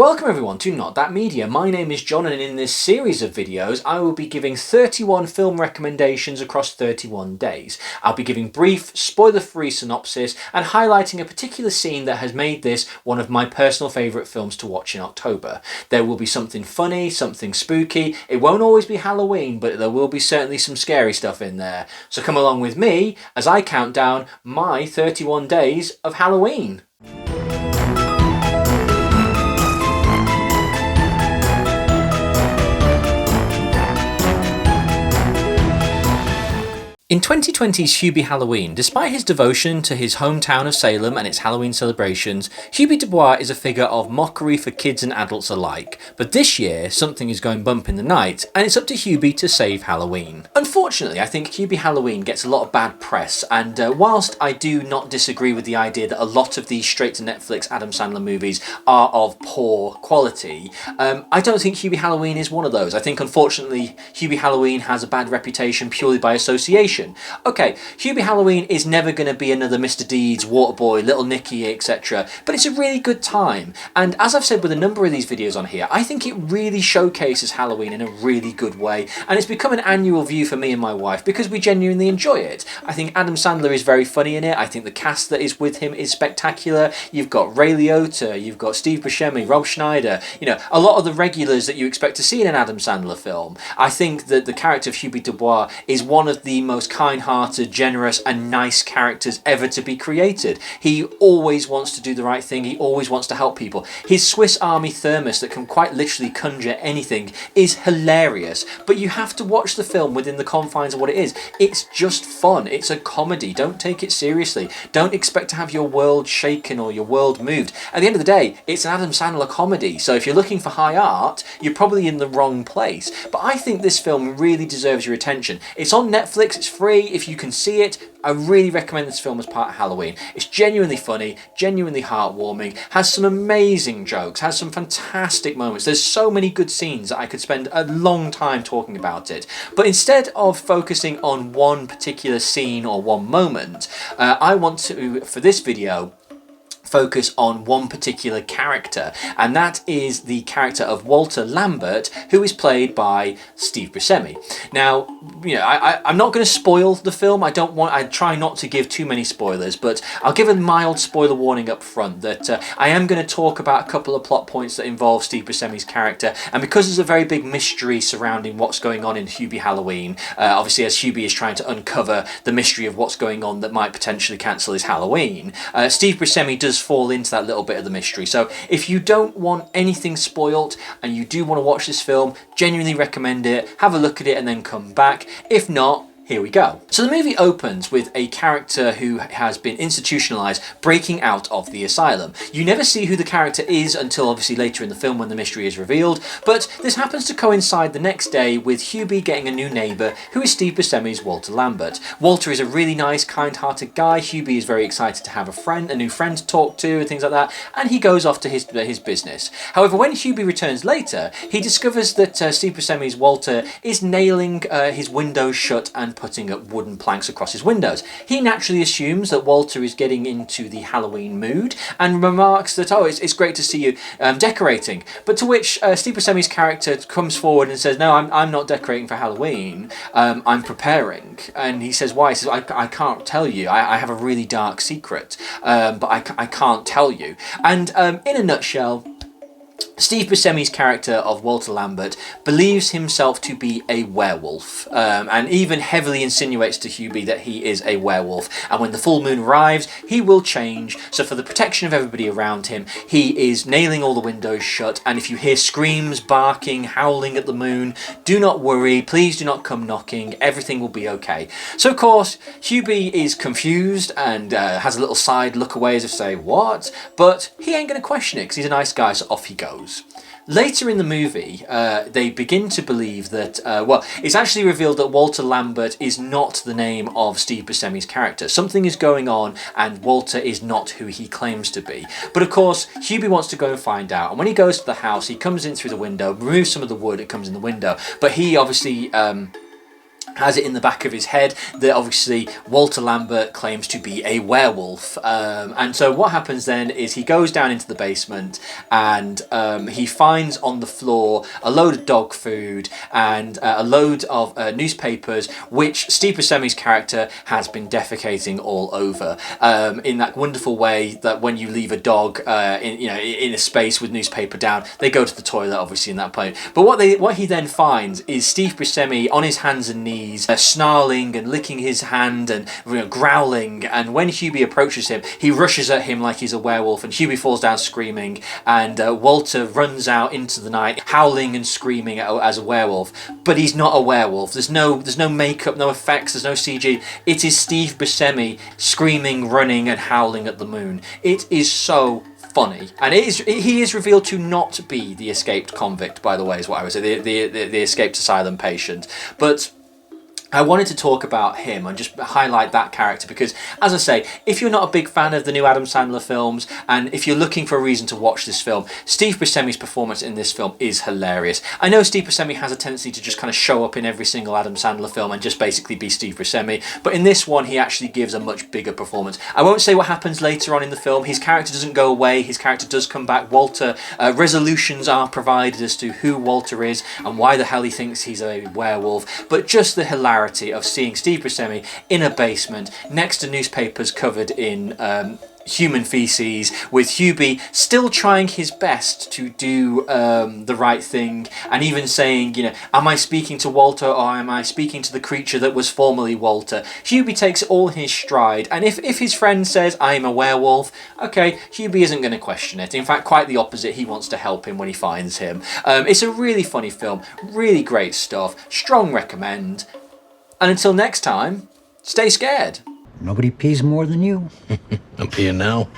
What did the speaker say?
Welcome everyone to Not That Media. My name is John, and in this series of videos I will be giving 31 film recommendations across 31 days. I'll be giving brief, spoiler-free synopsis and highlighting a particular scene that has made this one of my personal favourite films to watch in October. There will be something funny, something spooky. It won't always be Halloween, but there will be certainly some scary stuff in there. So come along with me as I count down my 31 days of Halloween. In 2020's Hubie Halloween, despite his devotion to his hometown of Salem and its Halloween celebrations, Hubie Dubois is a figure of mockery for kids and adults alike. But this year, something is going bump in the night, and it's up to Hubie to save Halloween. Unfortunately, I think Hubie Halloween gets a lot of bad press, and whilst I do not disagree with the idea that a lot of these straight-to-Netflix Adam Sandler movies are of poor quality, I don't think Hubie Halloween is one of those. I think, unfortunately, Hubie Halloween has a bad reputation purely by association. Okay, Hubie Halloween is never going to be another Mr. Deeds, Waterboy, Little Nicky, etc. But it's a really good time. And as I've said with a number of these videos on here, I think it really showcases Halloween in a really good way. And it's become an annual view for me and my wife because we genuinely enjoy it. I think Adam Sandler is very funny in it. I think the cast that is with him is spectacular. You've got Ray Liotta, you've got Steve Buscemi, Rob Schneider, you know, a lot of the regulars that you expect to see in an Adam Sandler film. I think that the character of Hubie Dubois is one of the most kind-hearted, generous and nice characters ever to be created. He always wants to do the right thing. He always wants to help people. His Swiss Army thermos that can quite literally conjure anything is hilarious, but you have to watch the film within the confines of what it is. It's just fun. It's a comedy. Don't take it seriously. Don't expect to have your world shaken or your world moved. At the end of the day, it's an Adam Sandler comedy, so if you're looking for high art, you're probably in the wrong place. But I think this film really deserves your attention. It's on Netflix. It's free. If you can see it, I really recommend this film as part of Halloween. It's genuinely funny, genuinely heartwarming, has some amazing jokes, has some fantastic moments. There's so many good scenes that I could spend a long time talking about it. But instead of focusing on one particular scene or one moment, I want to, for this video, focus on one particular character, and that is the character of Walter Lambert, who is played by Steve Buscemi. Now, you know, I'm not going to spoil the film. I try not to give too many spoilers, but I'll give a mild spoiler warning up front that I am going to talk about a couple of plot points that involve Steve Buscemi's character, and because there's a very big mystery surrounding what's going on in Hubie Halloween, obviously as Hubie is trying to uncover the mystery of what's going on that might potentially cancel his Halloween, Steve Buscemi does fall into that little bit of the mystery. So if you don't want anything spoilt and you do want to watch this film, genuinely recommend it. Have a look at it and then come back. If not, here we go. So the movie opens with a character who has been institutionalized breaking out of the asylum. You never see who the character is until obviously later in the film when the mystery is revealed, but this happens to coincide the next day with Hubie getting a new neighbour who is Steve Buscemi's Walter Lambert. Walter is a really nice, kind-hearted guy. Hubie is very excited to have a new friend to talk to and things like that, and he goes off to his business. However, when Hubie returns later, he discovers that Steve Buscemi's Walter is nailing his windows shut and putting up wooden planks across his windows. He naturally assumes that Walter is getting into the Halloween mood and remarks that, oh, it's great to see you decorating. But to which Steve Buscemi's character comes forward and says, no, I'm not decorating for Halloween, I'm preparing. And he says, why? He says, I can't tell you. I have a really dark secret, but I can't tell you. And in a nutshell, Steve Buscemi's character of Walter Lambert believes himself to be a werewolf, and even heavily insinuates to Hubie that he is a werewolf, and when the full moon arrives he will change. So for the protection of everybody around him, he is nailing all the windows shut, and if you hear screams, barking, howling at the moon, do not worry, please do not come knocking, everything will be okay. So of course Hubie is confused and has a little side look away as if to say, what? But he ain't going to question it because he's a nice guy, so off he goes. Later in the movie, they begin to believe that, well, it's actually revealed that Walter Lambert is not the name of Steve Buscemi's character. Something is going on and Walter is not who he claims to be. But of course, Hubie wants to go and find out. And when he goes to the house, he comes in through the window, removes some of the wood, it comes in the window. But he obviously has it in the back of his head that obviously Walter Lambert claims to be a werewolf. And so what happens then is he goes down into the basement and he finds on the floor a load of dog food and a load of newspapers, which Steve Buscemi's character has been defecating all over, in that wonderful way that when you leave a dog in a space with newspaper down, they go to the toilet, obviously, in that point. But what he then finds is Steve Buscemi on his hands and knees, snarling and licking his hand and growling, and when Hubie approaches him, he rushes at him like he's a werewolf, and Hubie falls down screaming, and Walter runs out into the night howling and screaming as a werewolf. But he's not a werewolf. There's no makeup, no effects, there's no CG. It is Steve Buscemi screaming, running and howling at the moon. It is so funny, and he is revealed to not be the escaped convict, by the way, is what I would say, the escaped asylum patient. But I wanted to talk about him and just highlight that character because, as I say, if you're not a big fan of the new Adam Sandler films, and if you're looking for a reason to watch this film, Steve Buscemi's performance in this film is hilarious. I know Steve Buscemi has a tendency to just kind of show up in every single Adam Sandler film and just basically be Steve Buscemi, but in this one he actually gives a much bigger performance. I won't say what happens later on in the film. His character doesn't go away, his character does come back. Walter, resolutions are provided as to who Walter is and why the hell he thinks he's a werewolf, but just the hilarity of seeing Steve Buscemi in a basement next to newspapers covered in human feces, with Hubie still trying his best to do the right thing, and even saying, am I speaking to Walter or am I speaking to the creature that was formerly Walter? Hubie takes all his stride, and if his friend says I'm a werewolf, okay, Hubie isn't going to question it. In fact, quite the opposite, he wants to help him when he finds him. It's a really funny film, really great stuff, strong recommend. And until next time, stay scared. Nobody pees more than you. I'm peeing now.